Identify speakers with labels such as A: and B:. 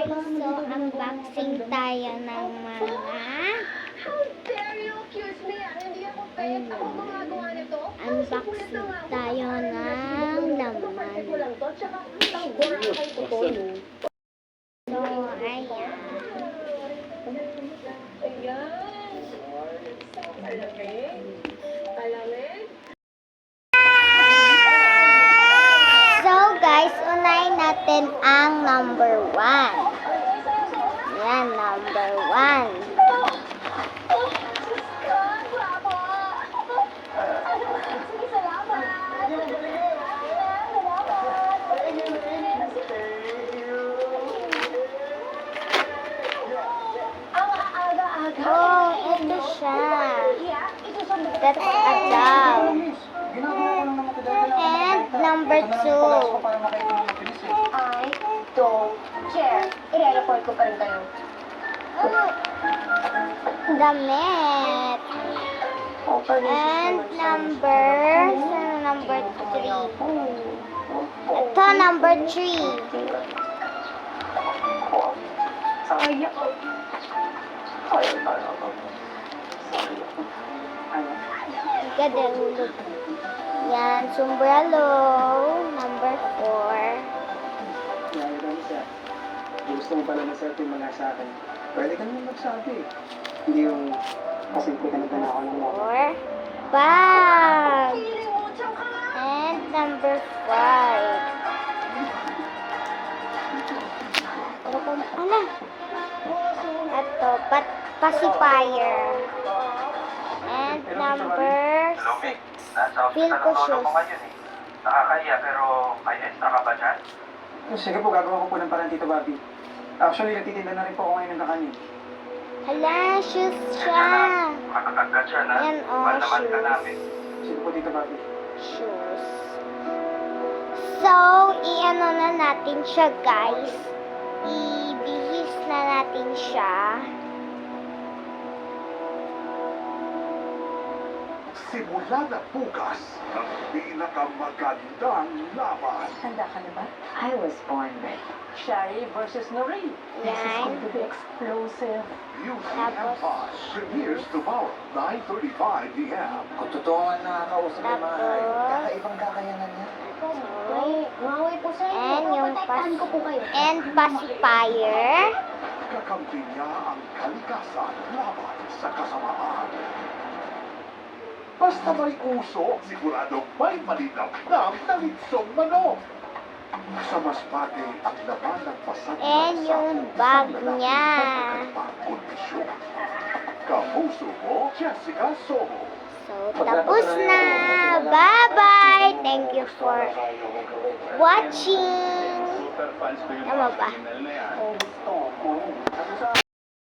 A: So, unboxing tayo ng mga unboxing tayo ng laman. So, ayan. So, guys, unahin natin ang number 1. Yan, number 1. Oh, ito siya. That's a doll. And number 2.
B: I don't care. I-report ko pa rin kayo.
A: Damit. And number 3. Ito, number 3. Gadahulog. Yan, sombrero. Number 4.
C: Gusto mo pala maserte yung mga sa akin. Pwede ka naman magsabi. Hindi yung kasimple ka na ako ng mga.
A: 4. Bag. And number 5. Ano? Ito, pacifier. And number 6. Feel ko shoes.
D: Nakakaya pero may extra ka ba dyan?
C: Sige po, gagawa ko po ng parang Tito Bobby. Actually, nagtitinda na rin po ako ngayon ng kakanin.
A: Hala, shoes siya.
D: Makakagka dyan ha?
A: Yan, oh,
D: Mahal naman ka namin.
C: Sige po, Tito Bobby.
A: Shoes. So, i-ano na natin siya, guys. Ibihis na natin siya.
E: Simula na bukas ang pinakamagandang laban.
B: Handa ka na ba? I was born ready. Shari versus Noreen. This is
A: Yan.
B: going to be explosive.
E: UC
A: Tapos-
E: Empire premieres tomorrow, 9:35 p.m.
C: Kung totoo nga nakakausap ng mga hayop,
A: Tapos-
C: kakaibang kakayanan niya.
B: Mawaway po sa inyo.
A: And yung
B: Papataktaan ko po kayo.
A: and pacifier.
E: Kakampi niya ang kalikasan laban sa kasamaan. Basta may uso, siguradong may malinamnam na litsong manok. Sa masbate ang laman ng pasang
A: And yung bag niya.
E: Kondisyon. Kapuso mo, Jessica Soho.
A: So, tapos na. Bye-bye. Thank you for watching.
D: Super fans ko yung
A: Tama ba?
D: criminal na yan.
B: Oh, gusto ko.